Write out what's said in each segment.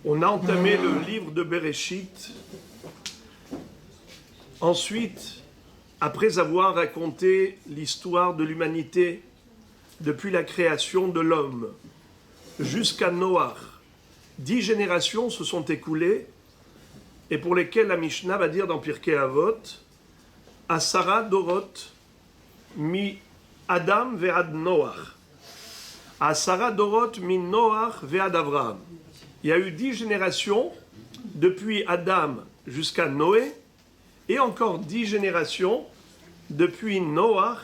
On a entamé le livre de Bereshit. Ensuite, après avoir raconté l'histoire de l'humanité depuis la création de l'homme jusqu'à Noach, 10 générations se sont écoulées et pour lesquelles la Mishnah va dire dans Pirkei Avot Asara Dorot mi Adam ve'ad Noach. Asara Dorot mi Noach ve'ad Avraham. Il y a eu 10 générations depuis Adam jusqu'à Noé et encore 10 générations depuis Noach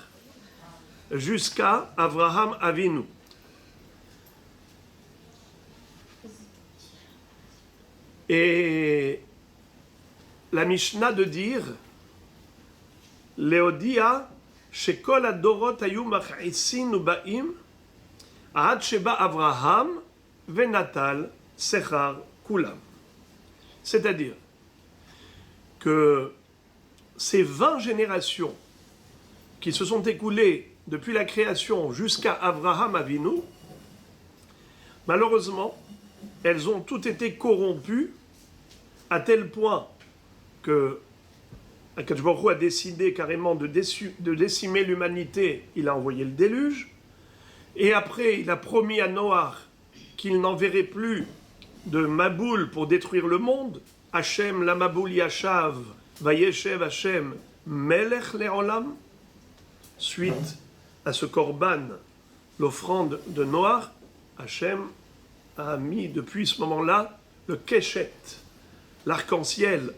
jusqu'à Avraham Avinu. Et la Mishnah de dire Leodia shekol adorot hayu mach'isin ubaim ad sheba Avraham venatal sechar kulam. C'est-à-dire que ces 20 générations qui se sont écoulées depuis la création jusqu'à Avraham Avinu, malheureusement, elles ont toutes été corrompues à tel point que Akadosh Baruch Hu a décidé carrément de décimer l'humanité. Il a envoyé le déluge. Et après, il a promis à Noach qu'il n'enverrait plus de Maboul pour détruire le monde. Hachem la Maboul Yashav, Vayeshev Hachem Melech Le'olam. Suite à ce korban, l'offrande de Noach, Hachem a mis depuis ce moment-là le Keshet, l'arc-en-ciel,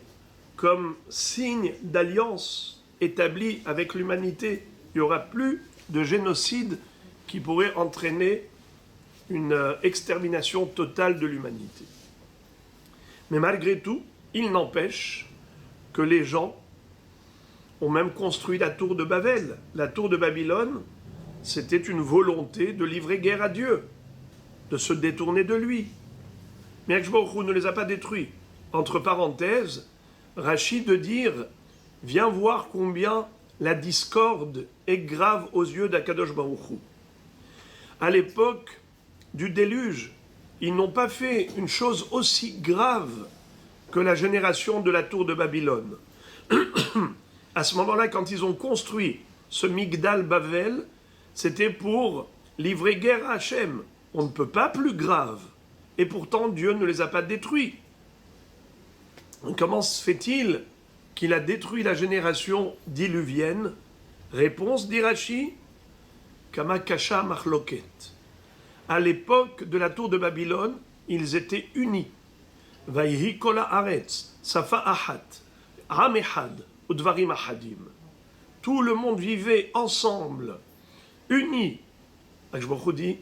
comme signe d'alliance établie avec l'humanité. Il n'y aura plus de génocide qui pourrait entraîner une extermination totale de l'humanité. Mais malgré tout, il n'empêche que les gens ont même construit la tour de Babel. La tour de Babylone, c'était une volonté de livrer guerre à Dieu, de se détourner de lui. Mais Akadosh Baruch Hu ne les a pas détruits. Entre parenthèses, Rashi de dire « Viens voir combien la discorde est grave aux yeux d'Akadosh Baruch Hu. » À l'époque du déluge, ils n'ont pas fait une chose aussi grave que la génération de la tour de Babylone. À ce moment-là, quand ils ont construit ce Migdal Bavel, c'était pour livrer guerre à Hachem. On ne peut pas plus grave. Et pourtant, Dieu ne les a pas détruits. Comment se fait-il qu'il a détruit la génération diluvienne? Réponse d'Irachi, Kama Kasha Machloket. À l'époque de la tour de Babylone, ils étaient unis. Vayhi kola aretz, safa ahat, am echad, udvarim ahadim. Tout le monde vivait ensemble, unis. Akadosh Baruch Hu dit,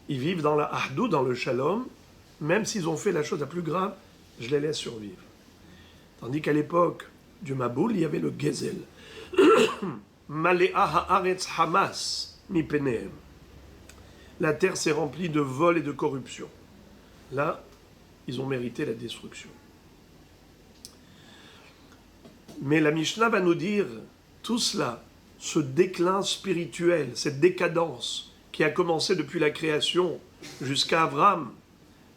ils vivent dans la ahdou, dans le shalom, même s'ils ont fait la chose la plus grave, je les laisse survivre. Tandis qu'à l'époque du Maboul, il y avait le Gezel. Malea haaretz hamas mi penehem. La terre s'est remplie de vol et de corruption. Là, ils ont mérité la destruction. Mais la Mishnah va nous dire, tout cela, ce déclin spirituel, cette décadence qui a commencé depuis la création jusqu'à Avraham,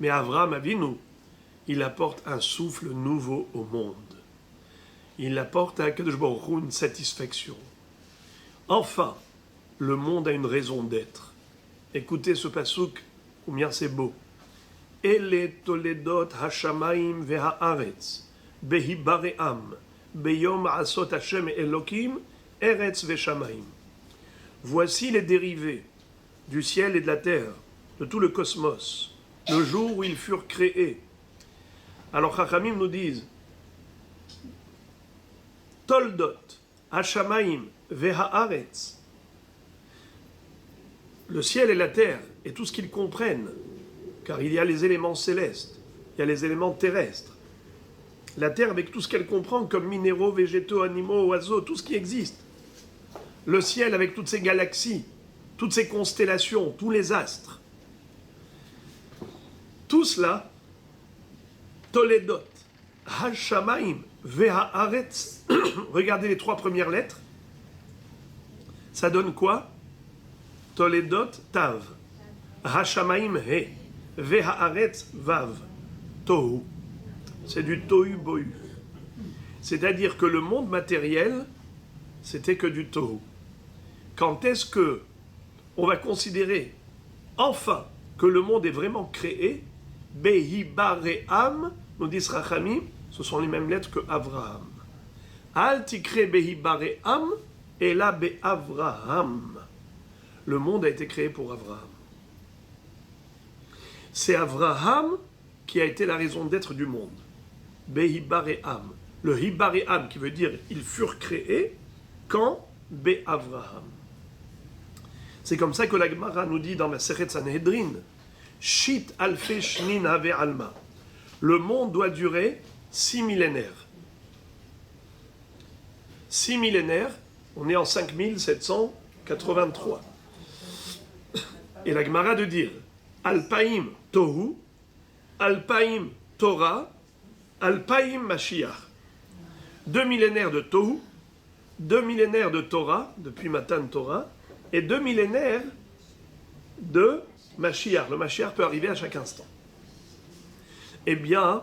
mais Avraham Avinu, il apporte un souffle nouveau au monde. Il apporte à Akadosh Baruch Hu une satisfaction. Enfin, le monde a une raison d'être. Écoutez ce passouk, combien c'est beau. Ele toledot hashamayim ve'haaretz, behibaream, beyom asot Hashem Elokim, eretz ve'shamayim. Voici les dérivés du ciel et de la terre, de tout le cosmos, le jour où ils furent créés. Alors Chachamim nous disent Toldot, Hashamayim, Ve'haaretz. Le ciel et la terre et tout ce qu'ils comprennent, car il y a les éléments célestes, il y a les éléments terrestres. La terre avec tout ce qu'elle comprend comme minéraux, végétaux, animaux, oiseaux, tout ce qui existe. Le ciel avec toutes ces galaxies, toutes ces constellations, tous les astres. Tout cela, Toledot, Hashamayim, Ve'haaretz. Regardez les 3 premières lettres. Ça donne quoi? Toledot, Tav. Hashamayim, He. Ve'haaretz, Vav. tohu. C'est du tohu bohu. C'est-à-dire que le monde matériel, c'était que du tohu. Quand est-ce que on va considérer enfin que le monde est vraiment créé? Behi bare'am, nous dit Rachamim, ce sont les mêmes lettres que Avraham. Al tikre behi bare'am, et là be'avraham. Le monde a été créé pour Avraham. C'est Avraham qui a été la raison d'être du monde. Behi bare'am. Le hibare'am qui veut dire ils furent créés quand be'avraham. C'est comme ça que la Gemara nous dit dans la Masechet Sanhedrin, Shit alfe shnin have alma. Le monde doit durer 6 millénaires. 6 millénaires, on est en 5783. Et la Gemara de dire, Alpaim tohu, Alpaim Torah, Alpaim Mashiach. 2 millénaires de tohu, 2 millénaires de Torah, depuis Matan Torah, et 2 millénaires de Mashiach. Le Mashiach peut arriver à chaque instant. Eh bien,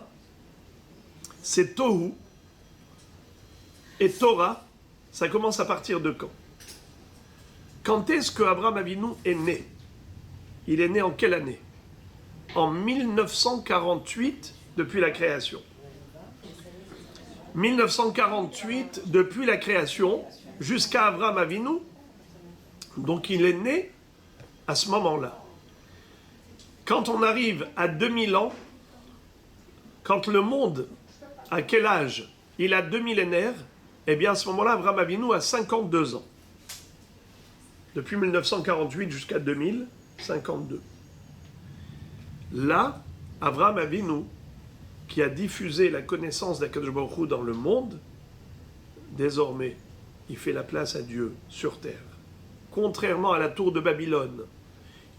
c'est Tohu et Torah, ça commence à partir de quand? Quand est-ce que Abraham Avinu est né? Il est né en quelle année? En 1948, depuis la création. 1948, depuis la création, jusqu'à Abraham Avinu. Donc il est né à ce moment-là. Quand on arrive à 2000 ans, quand le monde, à quel âge? Il a 2 millénaires, eh bien à ce moment-là, Abraham Avinu a 52 ans. Depuis 1948 jusqu'à 2000, 52. Là, Abraham Avinu, qui a diffusé la connaissance d'Akadosh Baruch Hu dans le monde, désormais, il fait la place à Dieu sur terre. Contrairement à la tour de Babylone,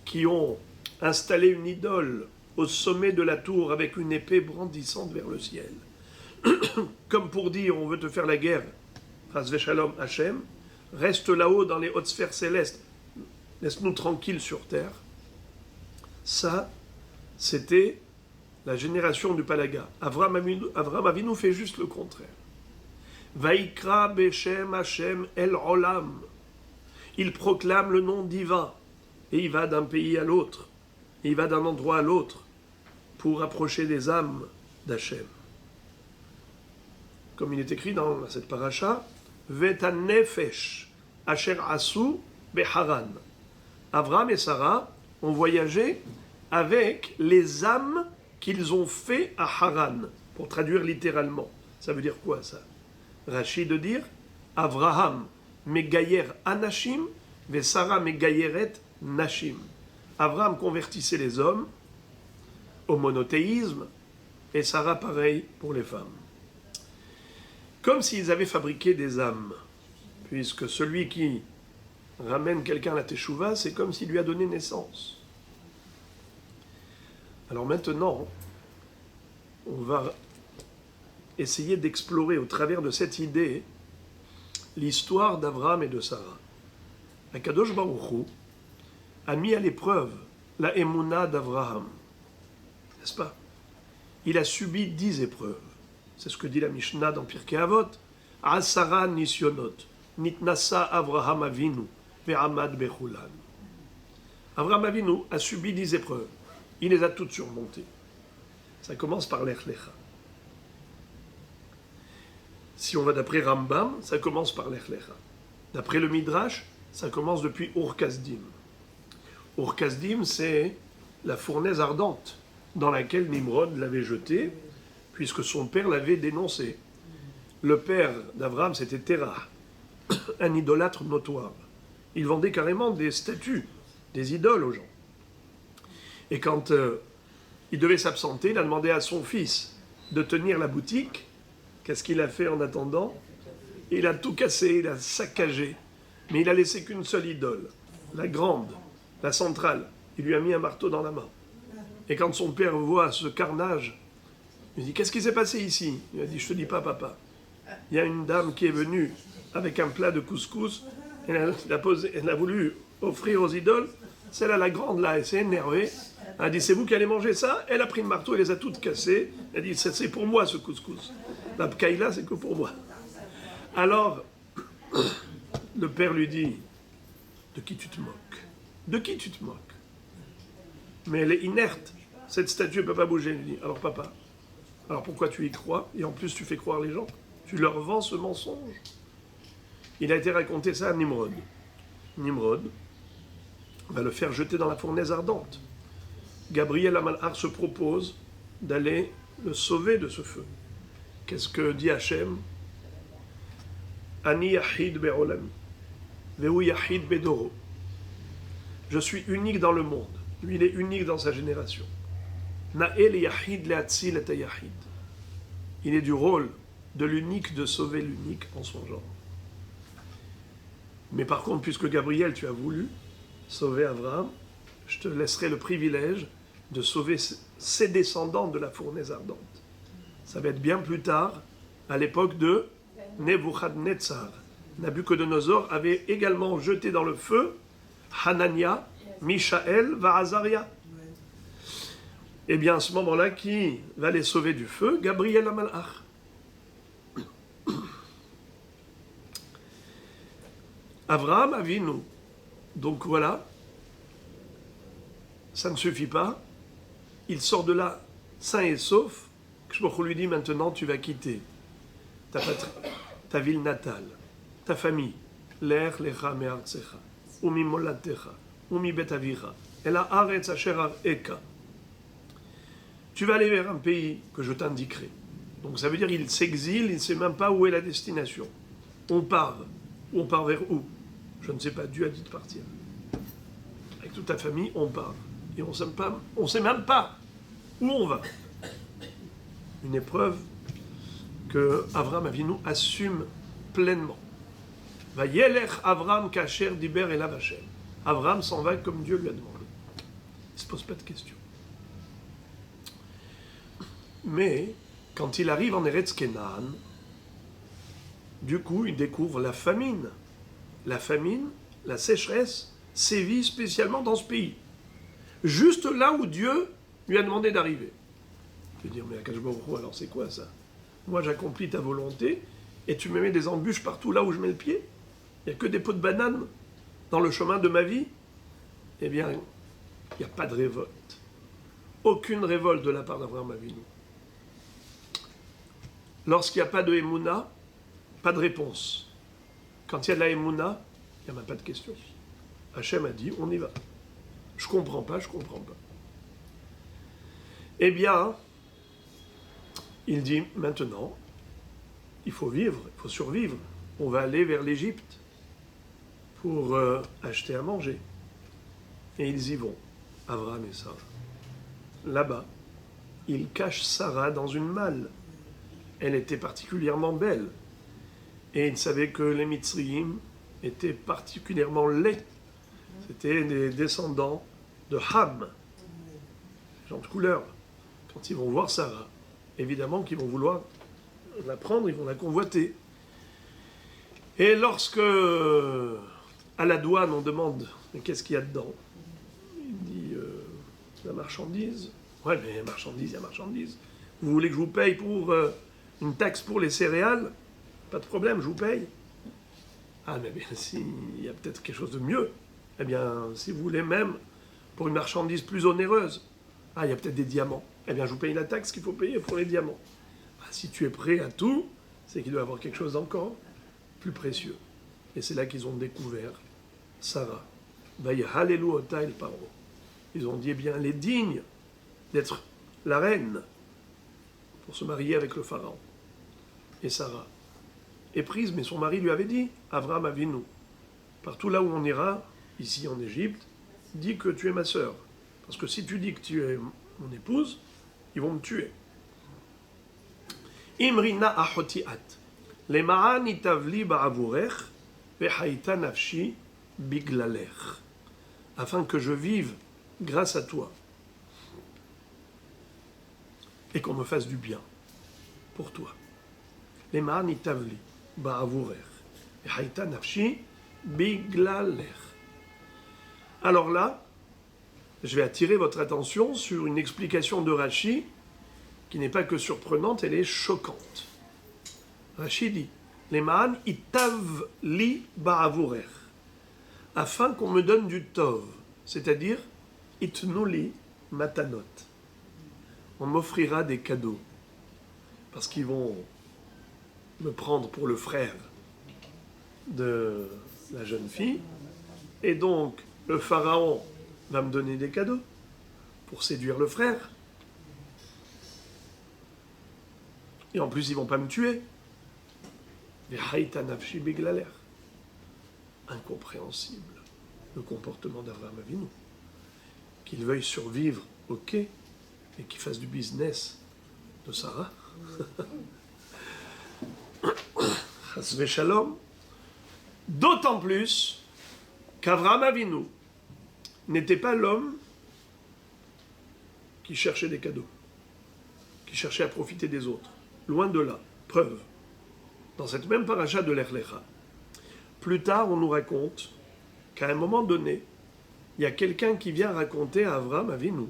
qui ont installé une idole au sommet de la tour avec une épée brandissante vers le ciel. Comme pour dire, on veut te faire la guerre, Chas v'shalom Hachem, reste là-haut dans les hautes sphères célestes, laisse-nous tranquilles sur terre. Ça, c'était la génération du Palaga. Avraham Avinu fait juste le contraire. Vaikra beshem Hachem el olam. Il proclame le nom divin et il va d'un pays à l'autre, il va d'un endroit à l'autre pour approcher des âmes d'Hachem. Comme il est écrit dans cette paracha, Veta nefesh asher asu beharan. Abraham et Sarah ont voyagé avec les âmes qu'ils ont fait à Haran, pour traduire littéralement. Ça veut dire quoi ça? Rashi de dire Abraham Megayer Anashim, ve Sarah Megayeret Nashim. Abraham convertissait les hommes au monothéisme, et Sarah pareil pour les femmes. Comme s'ils avaient fabriqué des âmes, puisque celui qui ramène quelqu'un à la Teshuvah, c'est comme s'il lui a donné naissance. Alors maintenant, on va essayer d'explorer au travers de cette idée l'histoire d'Abraham et de Sarah. Akadosh Baruch Hu a mis à l'épreuve la émouna d'Abraham, n'est-ce pas? Il a subi 10 épreuves. C'est ce que dit la Mishnah dans Pirkei Avot. Asara nisyonot, nitnasa Abraham Avinu, ve'amad bechulan. Abraham Avinu a subi 10 épreuves. Il les a toutes surmontées. Ça commence par l'Ech Lecha. Si on va d'après Rambam, ça commence par l'Ech Lecha. D'après le Midrash, ça commence depuis Ur Kasdim. Ur Kasdim, c'est la fournaise ardente dans laquelle Nimrod l'avait jeté, puisque son père l'avait dénoncé. Le père d'Abraham, c'était Terah, un idolâtre notoire. Il vendait carrément des statues, des idoles aux gens. Et quand il devait s'absenter, il a demandé à son fils de tenir la boutique. Qu'est-ce qu'il a fait en attendant? Il a tout cassé, il a saccagé. Mais il a laissé qu'une seule idole, la grande, la centrale. Il lui a mis un marteau dans la main. Et quand son père voit ce carnage, il dit « Qu'est-ce qui s'est passé ici ?» Il a dit « Je te dis pas, papa. Il y a une dame qui est venue, 'avec un plat de couscous', elle a voulu offrir aux idoles, et elle a posé un marteau dans la main. Et quand son père voit ce carnage, il dit « Qu'est-ce qui s'est passé ici ?» Il a dit « Je te dis pas, papa. Il y a une dame qui est venue avec un plat de couscous, elle a posé un marteau dans la main. Et quand son père voit ce carnage, il dit « Qu'est-ce qui s'est passé ici ?» Il a dit « Je te dis pas, papa. Il y a une dame qui est venue avec un plat de couscous, elle a posé un marteau dans la main. Celle-là, la grande, là, elle s'est énervée. Elle a dit, c'est vous qui allez manger ça? Elle a pris le marteau, elle les a toutes cassées. Elle a dit, c'est pour moi ce couscous. La pkaïla, c'est que pour moi. Alors, le père lui dit, de qui tu te moques? De qui tu te moques? Mais elle est inerte. Cette statue ne peut pas bouger. Il lui dit, alors papa, alors pourquoi tu y crois? Et en plus, tu fais croire les gens. Tu leur vends ce mensonge. Il a été raconté ça à Nimrod. Nimrod va le faire jeter dans la fournaise ardente. Gabriel Amalhar se propose d'aller le sauver de ce feu. Qu'est-ce que dit Hachem? Ani yahid be'olami, ve'hu yahid bedoro. Je suis unique dans le monde. Lui, il est unique dans sa génération. Na'el yahid le'atzil et yahid. Il est du rôle de l'unique de sauver l'unique en son genre. Mais par contre, puisque Gabriel, tu as voulu sauver Abraham, je te laisserai le privilège de sauver ses descendants de la fournaise ardente. Ça va être bien plus tard, à l'époque de Nebuchadnezzar. Nabucodonosor avait également jeté dans le feu Hanania, Mishaël, Azaria. Et bien à ce moment-là, qui va les sauver du feu? Gabriel Amalhar. Abraham Avinu. Donc voilà, ça ne suffit pas. Il sort de là sain et sauf. Je lui dis maintenant, tu vas quitter ta ville natale, ta famille. L'er lecha me'artzecha, umi molatecha, umi betavira, et la haaretz asher eka. Tu vas aller vers un pays que je t'indiquerai. Donc ça veut dire qu'il s'exile, il ne sait même pas où est la destination. On part. On part vers où? Je ne sais pas, Dieu a dit de partir. Avec toute ta famille, on part. Et on ne sait même pas où on va. Une épreuve que Avraham Avinu assume pleinement. Va yelech Avraham kacher diber elav Hashem. Avraham s'en va comme Dieu lui a demandé. Il ne se pose pas de questions. Mais quand il arrive en Eretz Kenaan, du coup, il découvre la famine. La famine, la sécheresse, sévit spécialement dans ce pays. Juste là où Dieu lui a demandé d'arriver. Je vais dire, mais Akash Baruch Hu, alors c'est quoi ça? Moi, j'accomplis ta volonté et tu me mets des embûches partout là où je mets le pied. Il n'y a que des pots de bananes dans le chemin de ma vie. Eh bien, il n'y a pas de révolte. Aucune révolte de la part d'Avraham Avinu. Lorsqu'il n'y a pas de Emouna, pas de réponse. Quand il y a de la Emouna, il n'y a même pas de question. Hachem a dit, on y va. Je comprends pas. Eh bien, il dit, maintenant, il faut vivre, il faut survivre. On va aller vers l'Égypte pour acheter à manger. Et ils y vont, Abraham et Sarah. Là-bas, ils cachent Sarah dans une malle. Elle était particulièrement belle. Et ils savaient que les Mitzrayim étaient particulièrement laids. C'était des descendants de Ham, gens de couleur. Quand ils vont voir Sarah, évidemment qu'ils vont vouloir la prendre, ils vont la convoiter. Et lorsque, à la douane, on demande « qu'est-ce qu'il y a dedans ?» Il dit la marchandise. Ouais, mais marchandise, il y a marchandise. Vous voulez que je vous paye pour une taxe pour les céréales? Pas de problème, je vous paye. Ah, mais bien, si, il y a peut-être quelque chose de mieux. Eh bien, si vous voulez même, pour une marchandise plus onéreuse, ah, il y a peut-être des diamants. Eh bien, je vous paye la taxe qu'il faut payer pour les diamants. Ah, si tu es prêt à tout, c'est qu'il doit y avoir quelque chose d'encore plus précieux. Et c'est là qu'ils ont découvert Sarah. Ils ont dit, eh bien, elle est digne d'être la reine pour se marier avec le pharaon. Et Sarah est prise, mais son mari lui avait dit, Avraham Avinu, partout là où on ira, ici en Égypte, dis que tu es ma sœur. Parce que si tu dis que tu es mon épouse, ils vont me tuer. Imrina ahotiat, lema'an itavli ba'avurech, vehaïta nafshi biglalech. Afin que je vive grâce à toi. Et qu'on me fasse du bien pour toi. Lema'an itavli ba'avurech, vehaïta nafshi biglalech. Alors là, je vais attirer votre attention sur une explication de Rashi qui n'est pas que surprenante, elle est choquante. Rashi dit Leman itav li ba'avurer, afin qu'on me donne du tov, c'est-à-dire itnu li matanot. On m'offrira des cadeaux parce qu'ils vont me prendre pour le frère de la jeune fille, et donc le pharaon va me donner des cadeaux pour séduire le frère. Et en plus, ils ne vont pas me tuer. Incompréhensible, le comportement d'Avraham Avinu. Qu'il veuille survivre, ok, et qu'il fasse du business de Sarah. Chas v'shalom. D'autant plus qu'Avraham Avinu n'était pas l'homme qui cherchait des cadeaux, qui cherchait à profiter des autres. Loin de là. Preuve. Dans cette même paracha de l'Ech Lecha, plus tard, on nous raconte qu'à un moment donné, il y a quelqu'un qui vient raconter à Avraham Avinu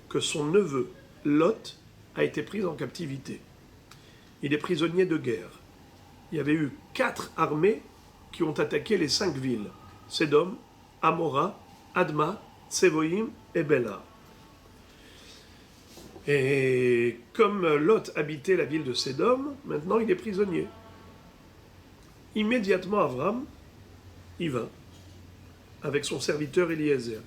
que son neveu, Lot, a été pris en captivité. Il est prisonnier de guerre. Il y avait eu 4 armées qui ont attaqué les 5 villes. Sédom, Amora, Adma, Tsevoïm et Béla. Et comme Lot habitait la ville de Sédom, maintenant il est prisonnier. Immédiatement, Avram, y va, avec son serviteur Eliezer,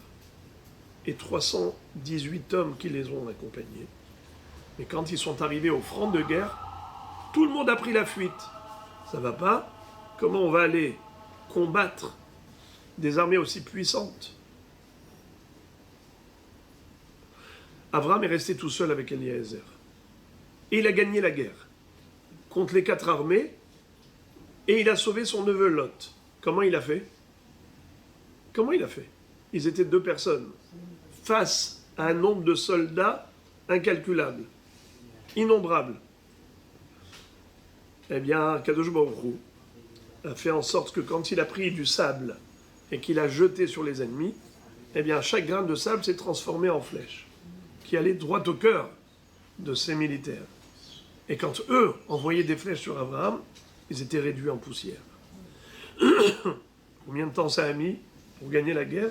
et 318 hommes qui les ont accompagnés. Mais quand ils sont arrivés au front de guerre, tout le monde a pris la fuite. Ça va pas? Comment on va aller combattre des armées aussi puissantes? Avram est resté tout seul avec Eliezer. Et il a gagné la guerre contre les 4 armées, et il a sauvé son neveu Lot. Comment il a fait? Comment il a fait? Ils étaient 2 personnes face à un nombre de soldats incalculable, innombrable. Eh bien, Kadosh Baruch Hu a fait en sorte que quand il a pris du sable et qu'il a jeté sur les ennemis, eh bien, chaque grain de sable s'est transformé en flèche, qui allait droit au cœur de ces militaires. Et quand eux envoyaient des flèches sur Abraham, ils étaient réduits en poussière. Combien de temps ça a mis pour gagner la guerre?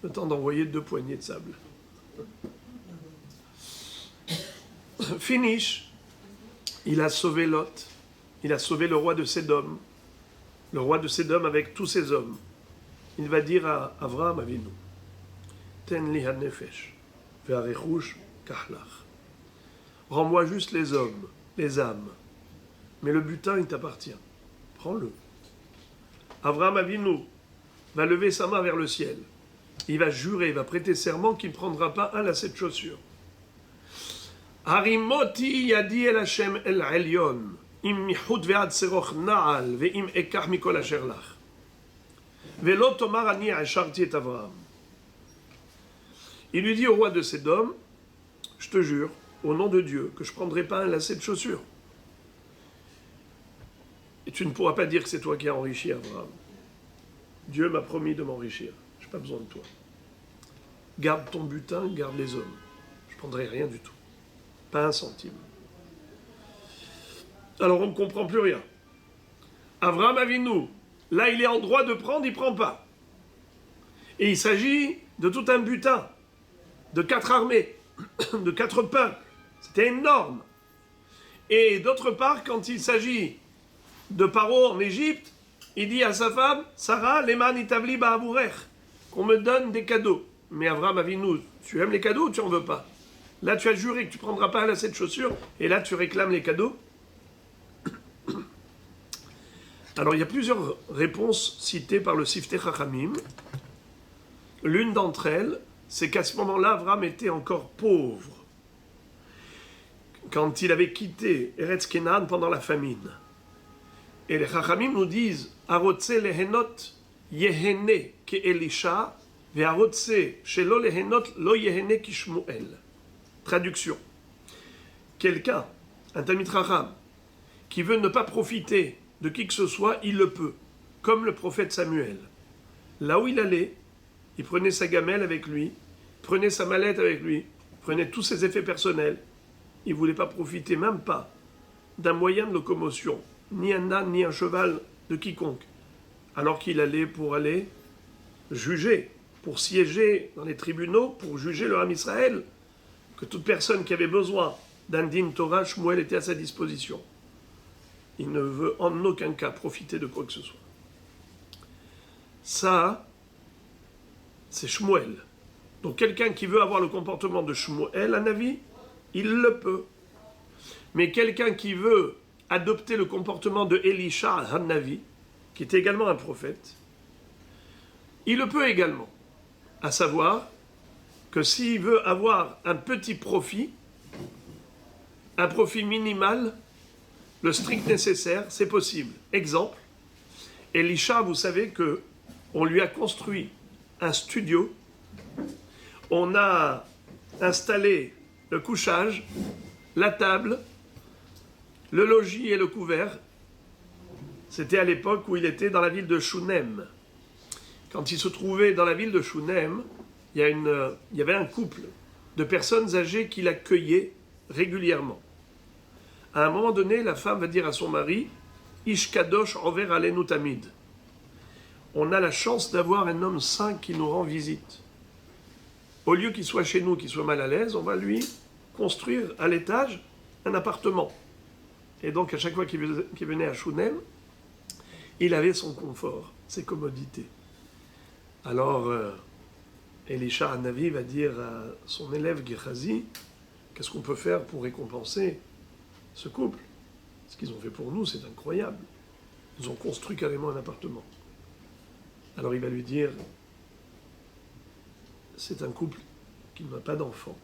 Le temps d'envoyer 2 poignées de sable. Finish, il a sauvé Lot, il a sauvé le roi de Sédom, avec tous ses hommes. Il va dire à Avraham Avinu, Ten li hanefesh, ve'arechush kahlach. Rends-moi juste les hommes, les âmes, mais le butin il t'appartient. Prends-le. Avraham Avinu va lever sa main vers le ciel. Il va jurer, il va prêter serment qu'il ne prendra pas un lacet de chaussure. Harimoti yadi el Hashem el Elyon, im michut ve'ad seroch na'al, ve'im ekach mikol asher lach. Ve'lo tomar ani asharti et Avraham. Il lui dit au roi de Sédom, je te jure, au nom de Dieu, que je ne prendrai pas un lacet de chaussure. Et tu ne pourras pas dire que c'est toi qui as enrichi Abraham. Dieu m'a promis de m'enrichir. Je n'ai pas besoin de toi. Garde ton butin, garde les hommes. Je ne prendrai rien du tout. Pas un centime. Alors on ne comprend plus rien. Avraham Avinu, là il est en droit de prendre, il ne prend pas. Et il s'agit de tout un butin, de 4 armées, de 4 peuples. C'était énorme. Et d'autre part, quand il s'agit de Paro en Égypte, il dit à sa femme, Sarah, Leman itavli ba'avurer, qu'on me donne des cadeaux. Mais Avraham Avinu, tu aimes les cadeaux ou tu n'en veux pas? Là, tu as juré que tu ne prendras pas un lacet de chaussure, et là, tu réclames les cadeaux. Alors, il y a plusieurs réponses citées par le Siftei Chachamim. L'une d'entre elles, c'est qu'à ce moment-là, Avraham était encore pauvre. Quand il avait quitté Eretz Kenan pendant la famine. Et les Chachamim nous disent Arotse lehenot yehene ke Elisha, ve arotse shelo lehenot lo yehene ki Shmuel. Traduction. Quelqu'un, un Talmid Chacham, qui veut ne pas profiter de qui que ce soit, il le peut, comme le prophète Samuel. Là où il allait, il prenait sa gamelle avec lui, prenait sa mallette avec lui, prenait tous ses effets personnels. Il ne voulait pas profiter même pas d'un moyen de locomotion, ni un âne, ni un cheval de quiconque, alors qu'il allait pour aller juger, pour siéger dans les tribunaux, pour juger le Ham Israël, que toute personne qui avait besoin d'un din Torah, Shmuel était à sa disposition. Il ne veut en aucun cas profiter de quoi que ce soit. Ça, c'est Shmuel. Donc quelqu'un qui veut avoir le comportement de Shmuel, un avis, il le peut. Mais quelqu'un qui veut adopter le comportement de Elisha Hanavi, qui était également un prophète, il le peut également. À savoir que s'il veut avoir un petit profit, un profit minimal, le strict nécessaire, c'est possible. Exemple, Elisha, vous savez que on lui a construit un studio, on a installé le couchage, la table, le logis et le couvert. C'était à l'époque où il était dans la ville de Shunem. Quand il se trouvait dans la ville de Shunem, il y avait un couple de personnes âgées qui l'accueillaient régulièrement. À un moment donné, la femme va dire à son mari, Ish Kadosh envers Alenu Tamid. On a la chance d'avoir un homme saint qui nous rend visite. Au lieu qu'il soit chez nous, qu'il soit mal à l'aise, on va lui construire à l'étage un appartement. Et donc, à chaque fois qu'il venait à Shunem, il avait son confort, ses commodités. Alors, Elisha Hanavi va dire à son élève Gehazi, qu'est-ce qu'on peut faire pour récompenser ce couple? Ce qu'ils ont fait pour nous, c'est incroyable. Ils ont construit carrément un appartement. Alors il va lui dire, c'est un couple qui n'a pas d'enfant.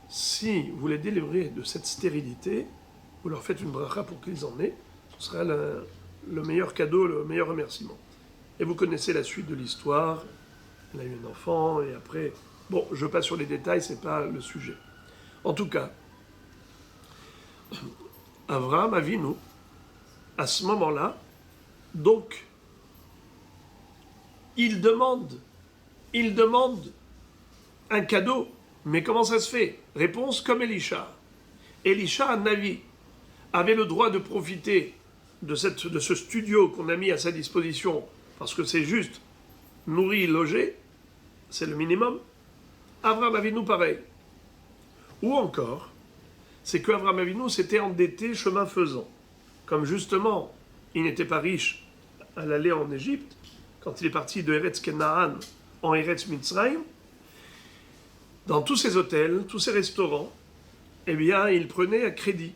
Si vous les délivrez de cette stérilité, vous leur faites une bracha pour qu'ils en aient, ce sera le meilleur cadeau, le meilleur remerciement. Et vous connaissez la suite de l'histoire, elle a eu un enfant, et après... Bon, je passe sur les détails, c'est pas le sujet. En tout cas, Avraham Avinu, à ce moment-là, donc, il demande un cadeau. Mais comment ça se fait? Réponse comme Elisha. Elisha Hanavi avait le droit de profiter de ce studio qu'on a mis à sa disposition, parce que c'est juste nourri, logé, c'est le minimum. Avraham Avinu pareil. Ou encore, c'est qu'Avraham Avinu s'était endetté chemin faisant. Comme justement, il n'était pas riche à l'aller en Égypte, quand il est parti de Eretz Kenaan en Eretz Mitzrayim, dans tous ces hôtels, tous ces restaurants, eh bien, il prenait à crédit.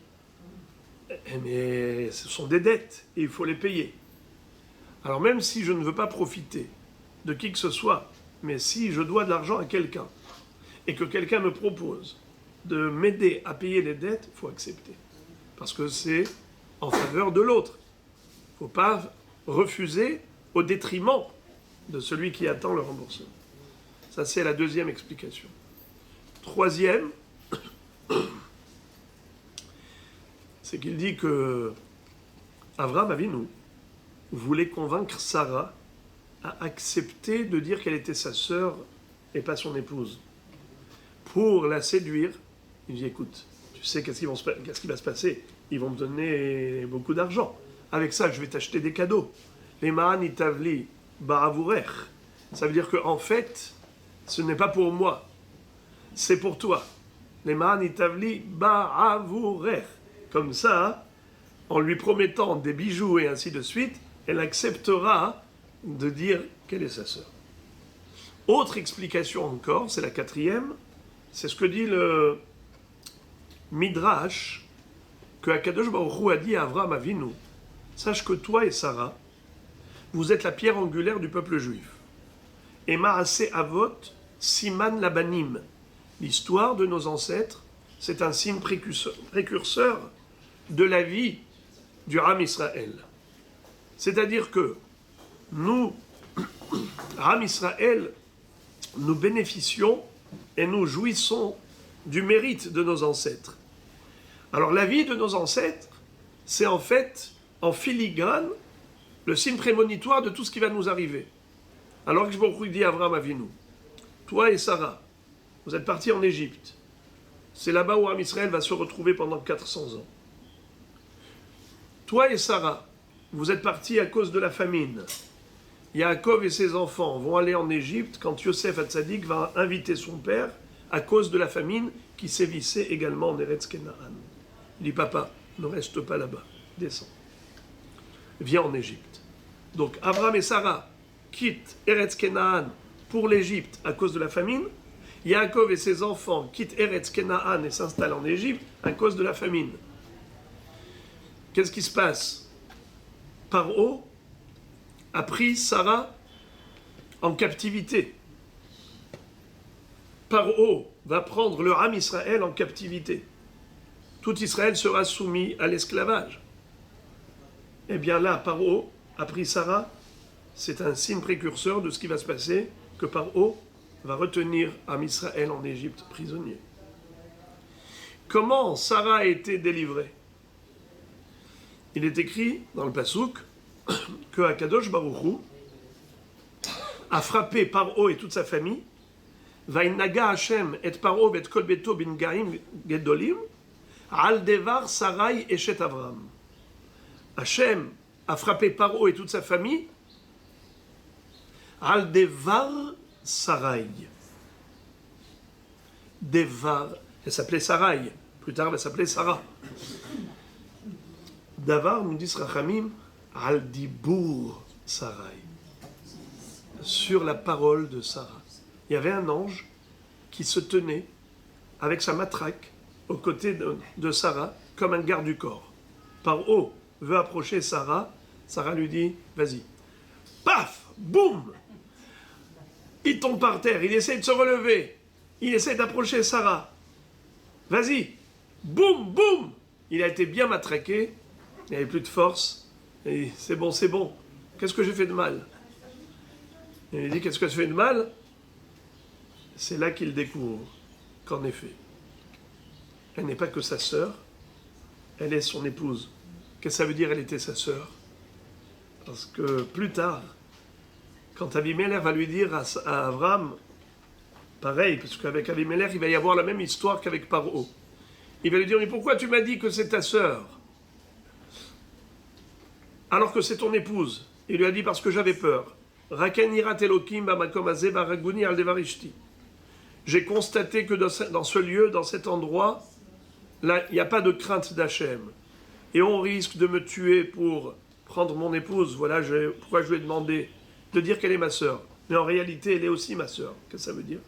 Mais ce sont des dettes, et il faut les payer. Alors même si je ne veux pas profiter de qui que ce soit, mais si je dois de l'argent à quelqu'un, et que quelqu'un me propose de m'aider à payer les dettes, il faut accepter. Parce que c'est en faveur de l'autre. Il ne faut pas refuser au détriment de celui qui attend le remboursement. Ça, c'est la deuxième explication. Troisième, c'est qu'il dit que Avraham Avinu voulait convaincre Sarah à accepter de dire qu'elle était sa sœur et pas son épouse. Pour la séduire, il dit, écoute, tu sais qu'est-ce qui va se passer? Ils vont me donner beaucoup d'argent. Avec ça, je vais t'acheter des cadeaux. Les ma'an itavli ba'avurech. Ça veut dire qu'en fait, ce n'est pas pour moi, c'est pour toi. Les ma'an itavli ba'avurech. Comme ça, en lui promettant des bijoux et ainsi de suite, elle acceptera de dire qu'elle est sa sœur. Autre explication encore, c'est la quatrième, c'est ce que dit le Midrash, que Akadosh Baruch Hu a dit à Avraham Avinu, sache que toi et Sarah, vous êtes la pierre angulaire du peuple juif. Et Maaseh Avot, Siman Labanim. L'histoire de nos ancêtres, c'est un signe précurseur de la vie du Ham Israël. C'est-à-dire que nous, Ham Israël, nous bénéficions et nous jouissons du mérite de nos ancêtres. Alors la vie de nos ancêtres, c'est en fait, en filigrane, le signe prémonitoire de tout ce qui va nous arriver. Alors que je me dit à Avraham Avinu, toi et Sarah, vous êtes partis en Égypte. C'est là-bas où Am Israël va se retrouver pendant 400 ans. Toi et Sarah, vous êtes partis à cause de la famine. Yaakov et ses enfants vont aller en Égypte quand Yosef Hatzadik va inviter son père à cause de la famine qui sévissait également en Eretz Kenaan. Il dit, papa, ne reste pas là-bas, descends. Viens en Égypte. Donc Abraham et Sarah quittent Eretz Kenaan pour l'Égypte à cause de la famine. Yaakov et ses enfants quittent Eretz Kenaan et s'installent en Égypte à cause de la famine. Qu'est-ce qui se passe? Paro a pris Sarah en captivité. Paro va prendre le Ham Israël en captivité. Tout Israël sera soumis à l'esclavage. Eh bien là, Paro a pris Sarah. C'est un signe précurseur de ce qui va se passer, que Paro va retenir Ham Israël en Égypte prisonnier. Comment Sarah a été délivrée? Il est écrit dans le Passouk que Akadosh Baruch Hu a frappé Paro et toute sa famille. Vainaga Hashem et Paro et kol beto bin gaim gedolim al devar Sarai eshet Avram. Hashem a frappé Paro et toute sa famille al devar Sarai. Devar, elle s'appelait Sarai. Plus tard, elle s'appelait Sarah. Davar, nous dit Rachamim, al dibour Sarai. Sur la parole de Sarah. Il y avait un ange qui se tenait avec sa matraque aux côtés de Sarah comme un garde du corps. Paro veut approcher Sarah. Sarah lui dit, vas-y. Paf, boum. Il tombe par terre, il essaie de se relever. Il essaie d'approcher Sarah. Vas-y. Boum, boum. Il a été bien matraqué. Il n'avait plus de force. Et c'est bon, c'est bon. Qu'est-ce que j'ai fait de mal? Il lui dit, qu'est-ce que tu fais de mal? C'est là qu'il découvre qu'en effet, elle n'est pas que sa sœur, elle est son épouse. Qu'est-ce que ça veut dire, elle était sa sœur? Parce que plus tard, quand Abimelech va lui dire à Avram, pareil, parce qu'avec Abimelech, il va y avoir la même histoire qu'avec Paro. Il va lui dire, mais pourquoi tu m'as dit que c'est ta sœur alors que c'est ton épouse? Il lui a dit, parce que j'avais peur. J'ai constaté que dans ce lieu, dans cet endroit, là, il n'y a pas de crainte d'Hachem. Et on risque de me tuer pour prendre mon épouse. Voilà pourquoi je lui ai demandé de dire qu'elle est ma sœur. Mais en réalité, elle est aussi ma sœur. Qu'est-ce que ça veut dire?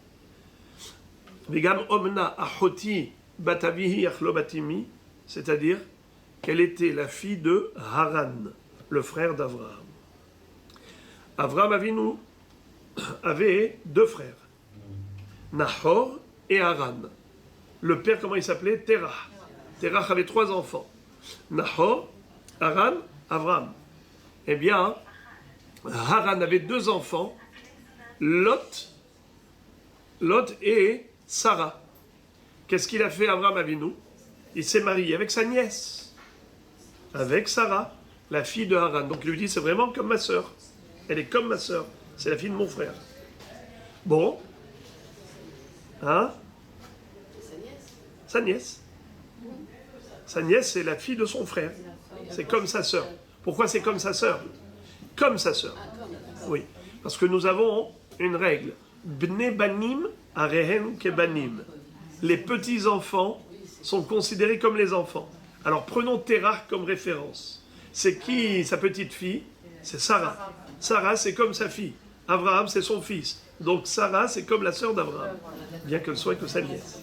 C'est-à-dire qu'elle était la fille de Haran, le frère d'Avraham. Avraham Avinu avait deux frères, Nahor et Haran. Le père, comment il s'appelait? Terach. Terach avait 3 enfants. Nahor, Haran, Avraham. Eh bien, Haran avait 2 enfants, Lot et Sarah. Qu'est-ce qu'il a fait, Avraham Avinu? Il s'est marié avec sa nièce, avec Sarah, la fille de Haran. Donc il lui dit, c'est vraiment comme ma sœur. Elle est comme ma sœur. C'est la fille de mon frère. Bon. Hein? Sa nièce. Sa nièce, c'est la fille de son frère. C'est comme sa sœur. Pourquoi c'est comme sa sœur? Comme sa sœur. Oui. Parce que nous avons une règle. Bne banim arehen kebanim. Les petits-enfants sont considérés comme les enfants. Alors prenons Terach comme référence. C'est qui sa petite fille? C'est Sarah. Sarah, c'est comme sa fille. Abraham, c'est son fils. Donc Sarah, c'est comme la sœur d'Abraham, bien qu'elle soit que sa nièce.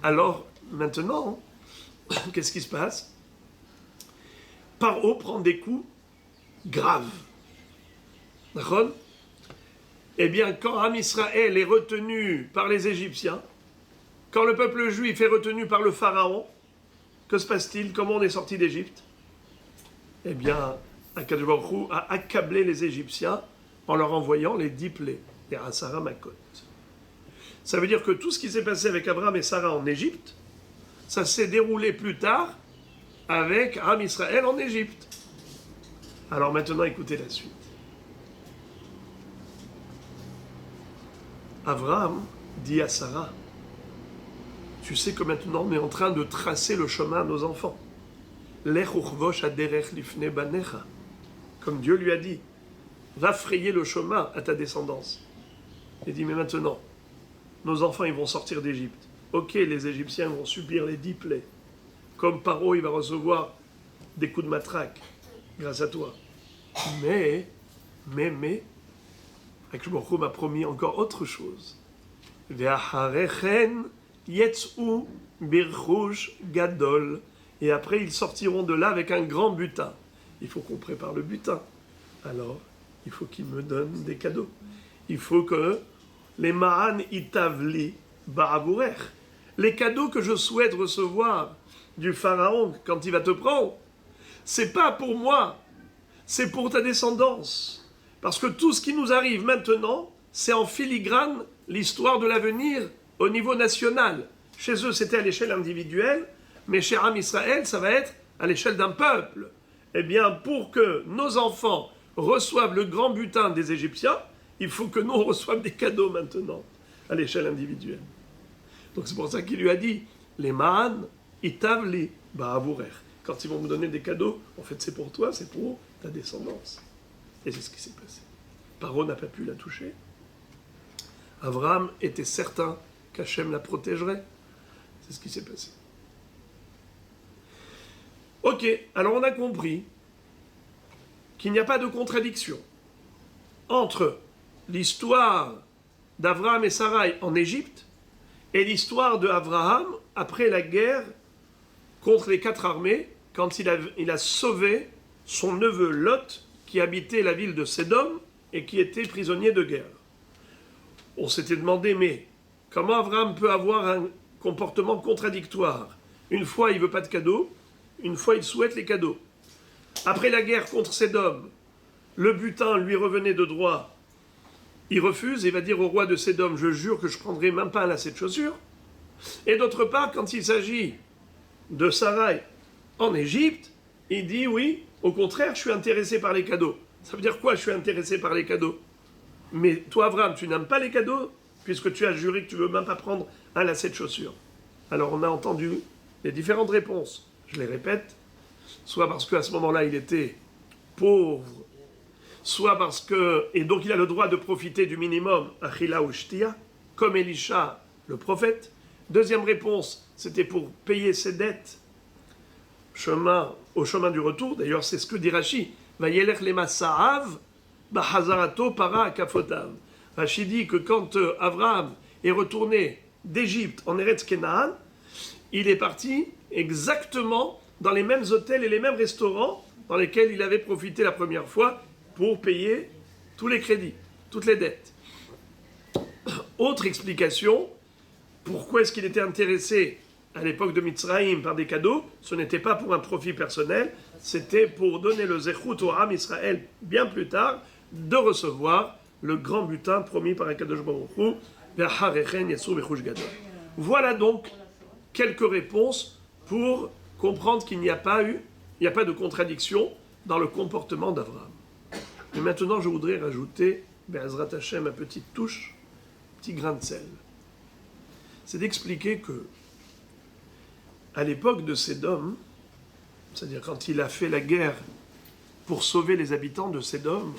Alors, maintenant, qu'est-ce qui se passe? Paro prend des coups graves. D'accord? Eh bien, quand Am Israël est retenu par les Égyptiens, quand le peuple juif est retenu par le Pharaon, que se passe-t-il? Comment on est sorti d'Égypte? Eh bien, Akadosh Baruch Hu a accablé les Égyptiens en leur envoyant les 10 plaies, les Hasara Makot. Ça veut dire que tout ce qui s'est passé avec Abraham et Sarah en Égypte, ça s'est déroulé plus tard avec Am Israël en Égypte. Alors maintenant, écoutez la suite. Abraham dit à Sarah, tu sais que maintenant on est en train de tracer le chemin à nos enfants. Lech uchvosh haderech lifnei banecha. Comme Dieu lui a dit, va frayer le chemin à ta descendance. Il dit, mais maintenant, nos enfants, ils vont sortir d'Égypte. Ok, les Égyptiens vont subir les 10 plaies. Comme Paro, il va recevoir des coups de matraque grâce à toi. Mais, Akadosh Baruch Hu m'a promis encore autre chose. Ve'acharechen yetz'u birchush gadol. Et après, ils sortiront de là avec un grand butin. Il faut qu'on prépare le butin. Alors, il faut qu'ils me donnent des cadeaux. Il faut que les ma'an itavli ba'avurech, les cadeaux que je souhaite recevoir du pharaon quand il va te prendre, c'est pas pour moi, c'est pour ta descendance. Parce que tout ce qui nous arrive maintenant, c'est en filigrane l'histoire de l'avenir au niveau national. Chez eux, c'était à l'échelle individuelle, mais chez Am Israël, ça va être à l'échelle d'un peuple. Eh bien, pour que nos enfants reçoivent le grand butin des Égyptiens, il faut que nous on reçoive des cadeaux maintenant, à l'échelle individuelle. Donc c'est pour ça qu'il lui a dit, les ma'an, itavli, ba'avurech. Quand ils vont me donner des cadeaux, en fait c'est pour toi, c'est pour ta descendance. Et c'est ce qui s'est passé. Paro n'a pas pu la toucher. Abraham était certain qu'Hachem la protégerait. C'est ce qui s'est passé. Ok, alors on a compris qu'il n'y a pas de contradiction entre l'histoire d'Abraham et Sarai en Égypte et l'histoire d'Abraham après la guerre contre les 4 armées, quand il a sauvé son neveu Lot qui habitait la ville de Sédom et qui était prisonnier de guerre. On s'était demandé, mais comment Abraham peut avoir un comportement contradictoire? Une fois, il ne veut pas de cadeaux, une fois, il souhaite les cadeaux. Après la guerre contre Sédom, le butin lui revenait de droit. Il refuse et va dire au roi de Sédom, je jure que je ne prendrai même pas un lacet de chaussures. Et d'autre part, quand il s'agit de Sarai en Égypte, il dit oui, au contraire, je suis intéressé par les cadeaux. Ça veut dire quoi, je suis intéressé par les cadeaux? Mais toi, Abraham, tu n'aimes pas les cadeaux, puisque tu as juré que tu ne veux même pas prendre un lacet de chaussures. Alors on a entendu les différentes réponses. Je les répète, soit parce qu'à ce moment-là, il était pauvre, soit parce que... Et donc il a le droit de profiter du minimum, achila ou shtia, comme Elisha, le prophète. Deuxième réponse, c'était pour payer ses dettes au chemin du retour. D'ailleurs, c'est ce que dit Rashi. Vayelech lema sa'av, bahazarato para akafotav. Rashi dit que quand Abraham est retourné d'Égypte en Eretz Kenaan, il est parti exactement dans les mêmes hôtels et les mêmes restaurants dans lesquels il avait profité la première fois pour payer tous les crédits, toutes les dettes. Autre explication, pourquoi est-ce qu'il était intéressé à l'époque de Mitzrayim par des cadeaux? Ce n'était pas pour un profit personnel, c'était pour donner le zechut au Am Israël bien plus tard de recevoir le grand butin promis par Akadosh Baruch Hu, Ve'acharechen Yetzu Bechush Gadol. Voilà donc quelques réponses pour comprendre qu'il n'y a pas de contradiction dans le comportement d'Abraham. Et maintenant, je voudrais rajouter, Be'ezrat Hashem, ma petite touche, petit grain de sel. C'est d'expliquer que, à l'époque de Sédom, c'est-à-dire quand il a fait la guerre pour sauver les habitants de Sédom,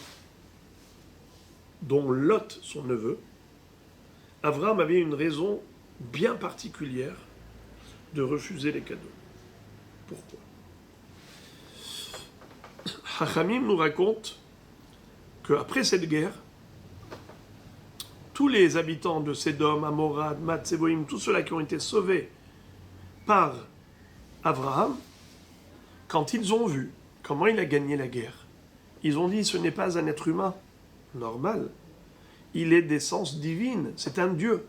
dont Lot, son neveu, Abraham avait une raison bien particulière de refuser les cadeaux. Pourquoi? Chachamim nous raconte qu'après cette guerre, tous les habitants de Sédom, Amorad, Mat, Seboïm, tous ceux-là qui ont été sauvés par Abraham, quand ils ont vu comment il a gagné la guerre, ils ont dit, ce n'est pas un être humain normal, il est d'essence divine, c'est un dieu.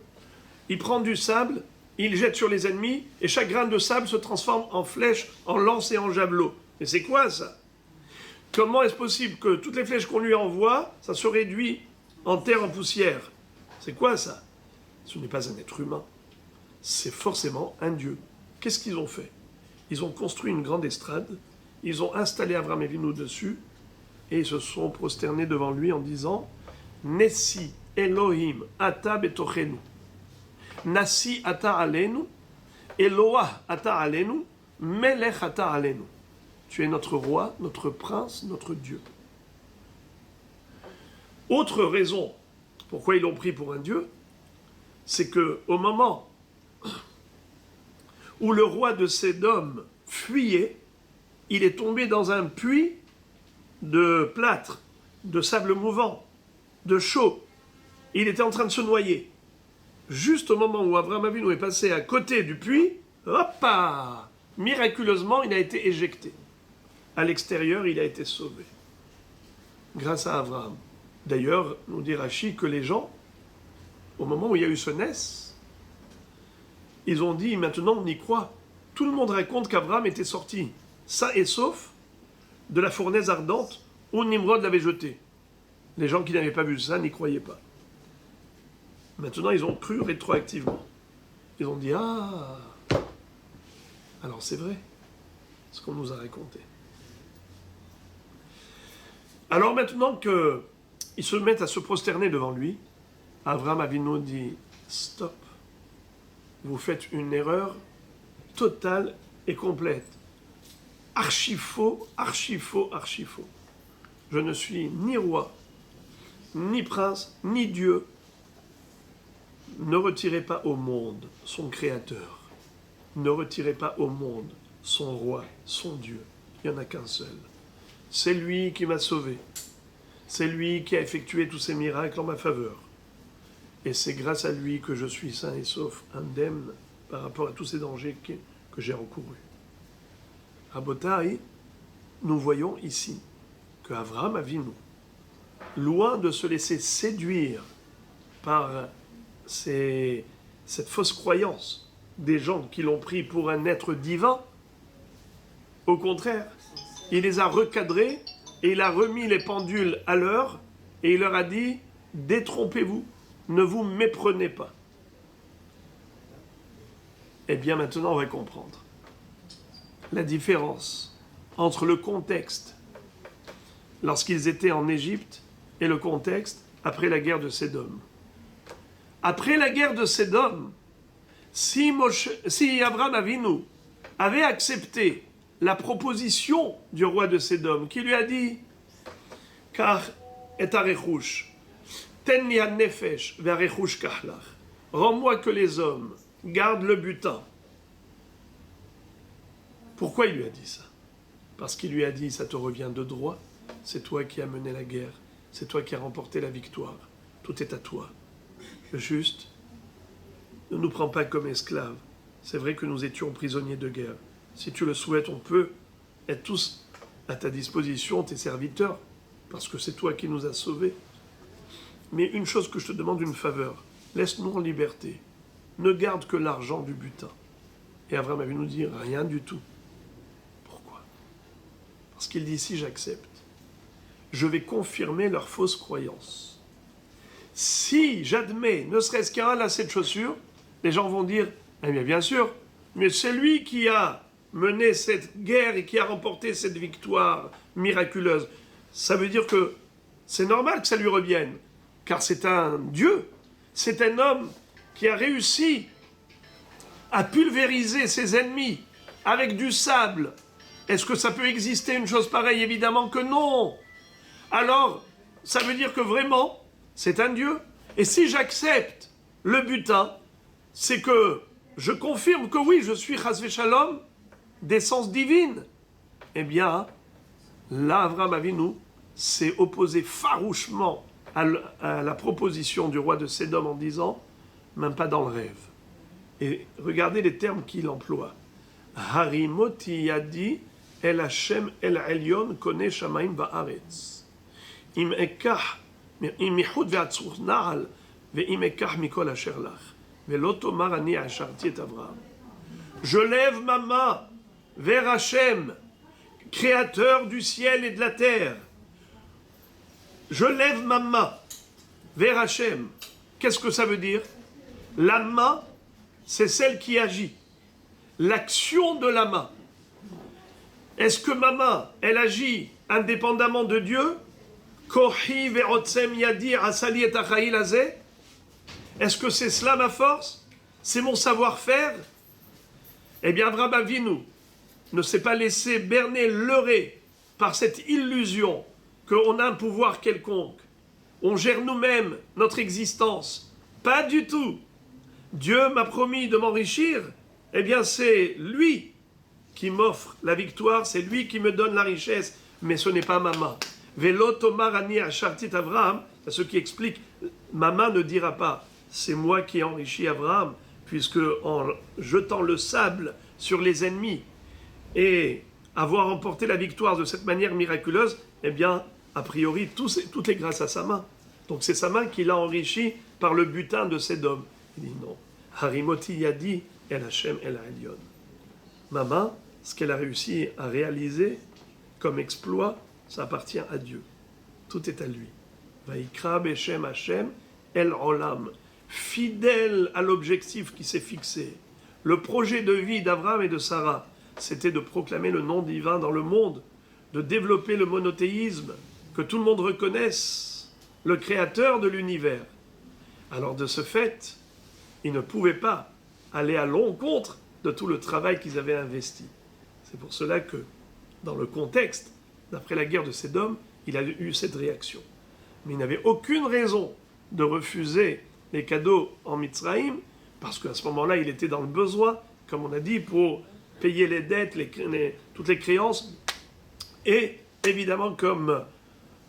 Il prend du sable, il jette sur les ennemis, et chaque grain de sable se transforme en flèche, en lance et en javelot. Mais c'est quoi ça? Comment est-ce possible que toutes les flèches qu'on lui envoie, ça se réduit en terre, en poussière? C'est quoi ça? Ce n'est pas un être humain. C'est forcément un dieu. Qu'est-ce qu'ils ont fait? Ils ont construit une grande estrade, ils ont installé Abraham Avinu dessus, et ils se sont prosternés devant lui en disant « Nessi Elohim ata betochenu » Nasi ata alenu, Eloah ata alenu, Melech ata alenu. Tu es notre roi, notre prince, notre Dieu. Autre raison pourquoi ils l'ont pris pour un Dieu, c'est que au moment où le roi de Sédom fuyait, il est tombé dans un puits de plâtre, de sable mouvant, de chaux. Il était en train de se noyer. Juste au moment où Abraham Avinu est passé à côté du puits, hop, miraculeusement, il a été éjecté. À l'extérieur, il a été sauvé. Grâce à Abraham. D'ailleurs, nous dit Rashi que les gens, au moment où il y a eu ce Ness, ils ont dit, maintenant on y croit. Tout le monde raconte qu'Abraham était sorti, sain et sauf, de la fournaise ardente où Nimrod l'avait jeté. Les gens qui n'avaient pas vu ça n'y croyaient pas. Maintenant, ils ont cru rétroactivement. Ils ont dit, ah, alors c'est vrai, ce qu'on nous a raconté. Alors maintenant qu'ils se mettent à se prosterner devant lui, Abraham Avinu dit, stop, vous faites une erreur totale et complète. Archi faux, archi faux, archi faux. Je ne suis ni roi, ni prince, ni Dieu. Ne retirez pas au monde son créateur. Ne retirez pas au monde son roi, son Dieu. Il n'y en a qu'un seul. C'est lui qui m'a sauvé. C'est lui qui a effectué tous ces miracles en ma faveur. Et c'est grâce à lui que je suis sain et sauf, indemne par rapport à tous ces dangers que j'ai encourus. À Botaï, nous voyons ici que Abraham Avinu, loin de se laisser séduire par cette fausse croyance des gens qui l'ont pris pour un être divin, au contraire, il les a recadrés et il a remis les pendules à l'heure et il leur a dit « Détrompez-vous, ne vous méprenez pas ». Eh bien maintenant on va comprendre la différence entre le contexte lorsqu'ils étaient en Égypte et le contexte après la guerre de Sédom. Après la guerre de Sédom, si Abraham Avinu avait accepté la proposition du roi de Sédom, qui lui a dit « Car et arechush, ten li nefesh ve'arechush kahlach, rends-moi que les hommes gardent le butin ». Pourquoi il lui a dit ça? Parce qu'il lui a dit « Ça te revient de droit, c'est toi qui as mené la guerre, c'est toi qui as remporté la victoire, tout est à toi. Juste, ne nous prends pas comme esclaves. C'est vrai que nous étions prisonniers de guerre. Si tu le souhaites, on peut être tous à ta disposition, tes serviteurs, parce que c'est toi qui nous as sauvés. Mais une chose que je te demande, une faveur, laisse-nous en liberté. Ne garde que l'argent du butin. » Et Abraham avait nous dit rien du tout. Pourquoi? Parce qu'il dit, si j'accepte, je vais confirmer leur fausse croyance. Si j'admets, ne serait-ce qu'un lacet de chaussures, les gens vont dire, eh bien sûr, mais c'est lui qui a mené cette guerre et qui a remporté cette victoire miraculeuse. Ça veut dire que c'est normal que ça lui revienne, car c'est un Dieu, c'est un homme qui a réussi à pulvériser ses ennemis avec du sable. Est-ce que ça peut exister une chose pareille? Évidemment que non. Alors, ça veut dire que vraiment, c'est un Dieu. Et si j'accepte le butin, c'est que je confirme que oui, je suis chas v'shalom, d'essence divine. Eh bien, là, Abraham Avinu s'est opposé farouchement à la proposition du roi de Sédom en disant, même pas dans le rêve. Et regardez les termes qu'il emploie. Harimoti yadi el Hashem el Elyon kone shamaim va'aretz. Im ekach michud ve'atzur na'al ve'im ekach mikol asher lach. Ve'lo tomar ani asharti et Abraham. Je lève ma main vers Hachem, créateur du ciel et de la terre. Je lève ma main vers Hachem. Qu'est-ce que ça veut dire? La main, c'est celle qui agit. L'action de la main. Est-ce que ma main, elle agit indépendamment de Dieu? Kohi ve'otzem yadi asali et achayil hazeh. Est-ce que c'est cela ma force? c'est mon savoir-faire. Eh bien, Abraham Avinu ne s'est pas laissé berner, leurrer par cette illusion qu'on a un pouvoir quelconque. On gère nous-mêmes notre existence. Pas du tout. Dieu m'a promis de m'enrichir. Eh bien, c'est lui qui m'offre la victoire, c'est lui qui me donne la richesse, mais ce n'est pas ma main. Velo tomar ani achartit Abraham, ce qui explique, ma main ne dira pas, c'est moi qui ai enrichi Abraham, puisque en jetant le sable sur les ennemis et avoir remporté la victoire de cette manière miraculeuse, eh bien, a priori, tout est grâce à sa main. Donc c'est sa main qui l'a enrichi par le butin de Sédom. Il dit non. Harimoti yadi el Hashem el Elyon. Ma main, ce qu'elle a réussi à réaliser comme exploit, ça appartient à Dieu. Tout est à lui. Vaikra beshem Hashem el Olam. Fidèle à l'objectif qui s'est fixé. Le projet de vie d'Abraham et de Sarah, c'était de proclamer le nom divin dans le monde, de développer le monothéisme, que tout le monde reconnaisse le créateur de l'univers. Alors de ce fait, ils ne pouvaient pas aller à l'encontre de tout le travail qu'ils avaient investi. C'est pour cela que, dans le contexte, d'après la guerre de Sédom, il a eu cette réaction. Mais il n'avait aucune raison de refuser les cadeaux en Mitzraïm, parce qu'à ce moment-là, il était dans le besoin, comme on a dit, pour payer les dettes, toutes les créances. Et évidemment, comme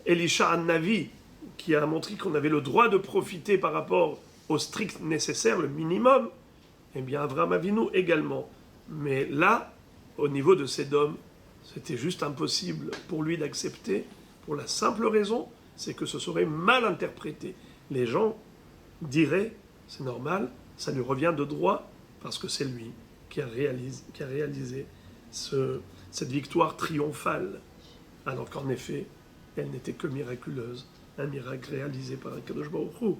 Elisha An-Navi, qui a montré qu'on avait le droit de profiter par rapport au strict nécessaire, le minimum, eh bien Abraham Avinu également. Mais là, au niveau de Sédom, c'était juste impossible pour lui d'accepter, pour la simple raison, c'est que ce serait mal interprété. Les gens diraient, c'est normal, ça lui revient de droit, parce que c'est lui qui a réalisé cette victoire triomphale, alors qu'en effet, elle n'était que miraculeuse, un miracle réalisé par un Kadosh Baruch Hu.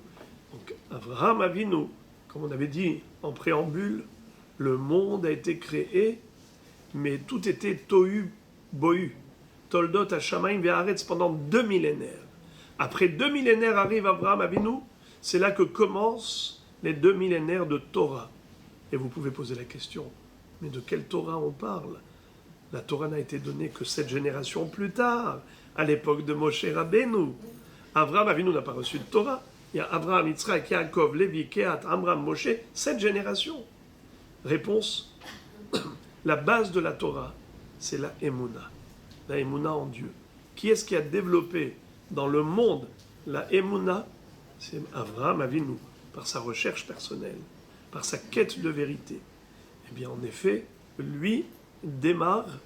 Donc Abraham Avinu, comme on avait dit en préambule, le monde a été créé, mais tout était tohu bohu, toldot hashamayim ve'aretz pendant 2 millénaires. Après 2 millénaires arrive Abraham Avinu, c'est là que commencent les 2 millénaires de Torah. Et vous pouvez poser la question, mais de quelle Torah on parle? La Torah n'a été donnée que 7 générations plus tard, à l'époque de Moshe Rabbeinu. Abraham Avinu n'a pas reçu de Torah. Il y a Abraham, Yitzhak, Yaakov, Lévi, Kehat, Amram, Moshe, 7 générations. Réponse, la base de la Torah, c'est la Emouna en Dieu. Qui est-ce qui a développé dans le monde la Emouna? C'est Abraham Avinu, par sa recherche personnelle, par sa quête de vérité. Eh bien, en effet, lui démarre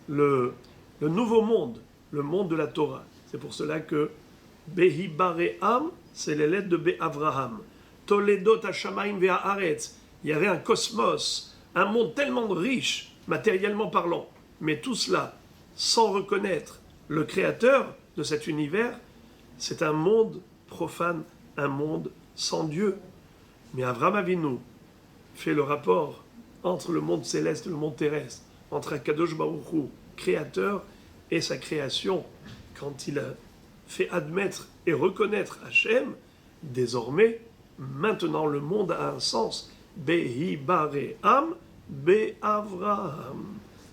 le nouveau monde, le monde de la Torah. C'est pour cela que Behi Bare'am, c'est les lettres de Be'avraham. Toledot Hashamayim ve'haaretz. Il y avait un cosmos, un monde tellement riche, matériellement parlant. Mais tout cela, sans reconnaître le créateur de cet univers, c'est un monde profane, un monde sans Dieu. Mais Avraham Avinu fait le rapport entre le monde céleste et le monde terrestre, entre Akadosh Baruch Hu, créateur, et sa création, quand il a fait admettre et reconnaître Hachem, désormais, maintenant le monde a un sens. Behi Bare'am, Be'avraham.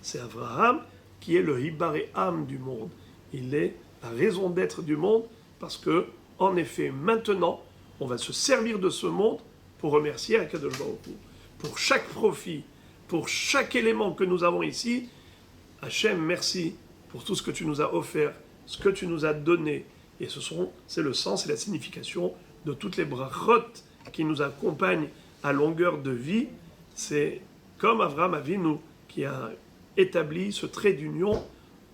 C'est Avraham qui est le Hibare'am du monde. Il est la raison d'être du monde, parce que, en effet, maintenant, on va se servir de ce monde pour remercier Akadosh Baruch Hu. Pour chaque profit, pour chaque élément que nous avons ici, Hachem, merci pour tout ce que tu nous as offert, ce que tu nous as donné. Et c'est le sens et la signification de toutes les brachot qui nous accompagnent à longueur de vie. C'est comme Avraham Avinu qui a établi ce trait d'union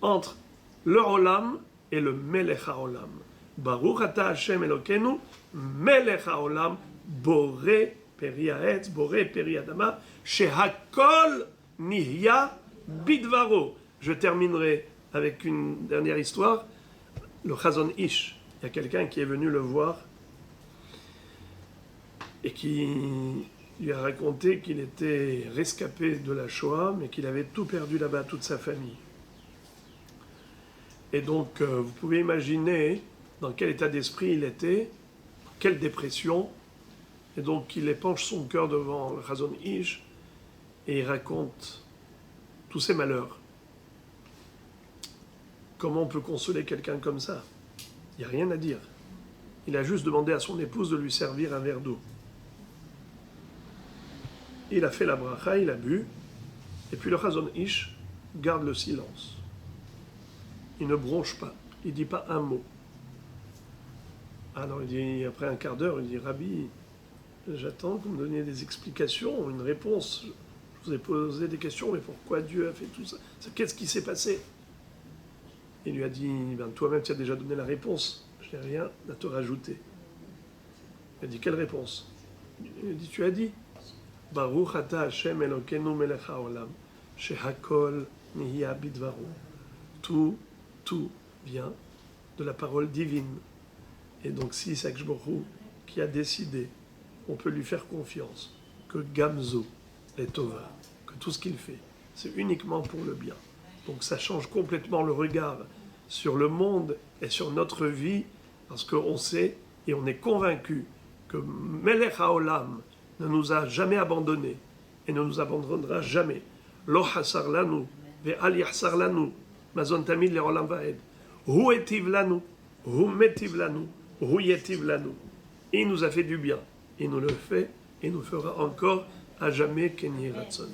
entre le Olam et le Melech HaOlam. Baruch ata Hashem Elokeinu, Melech HaOlam, Boré Peri Haetz, Boré Peri Adama, Shehakol Nihya Bidvaro. Je terminerai avec une dernière histoire. Le Chazon Ish, il y a quelqu'un qui est venu le voir et qui lui a raconté qu'il était rescapé de la Shoah, mais qu'il avait tout perdu là-bas, toute sa famille. Et donc, vous pouvez imaginer dans quel état d'esprit il était, quelle dépression. Et donc il épanche son cœur devant le Chazon Ish et il raconte tous ses malheurs. Comment on peut consoler quelqu'un comme ça? Il n'y a rien à dire. Il a juste demandé à son épouse de lui servir un verre d'eau. Il a fait la bracha, il a bu, et puis le Chazon Ish garde le silence. Il ne bronche pas, il ne dit pas un mot. Alors il dit, après un quart d'heure, il dit, Rabbi, j'attends que vous me donniez des explications, une réponse. Je vous ai posé des questions, mais pourquoi Dieu a fait tout ça? Qu'est-ce qui s'est passé? Il lui a dit, ben, toi-même tu as déjà donné la réponse, je n'ai rien à te rajouter. Il a dit, quelle réponse? Il a dit, tu as dit, Baruch ata Hashem Elokeinu melech haolam, shehakol nihiya bidvaro. Tout vient de la parole divine. Et donc si c'est Akadosh Baruch Hu qui a décidé, on peut lui faire confiance, que Gamzo est Tova, que tout ce qu'il fait, c'est uniquement pour le bien. Donc ça change complètement le regard sur le monde et sur notre vie, parce qu'on sait et on est convaincu que Melech HaOlam ne nous a jamais abandonnés et ne nous abandonnera jamais. Lo hasar lanu ve'al yahsar lanu mazon tamid le'olam va'ed. Hu etiv lanu, hu metiv lanu, hu yetiv lanu. Il nous a fait du bien, il nous le fait et nous fera encore à jamais Kenyi Ratson.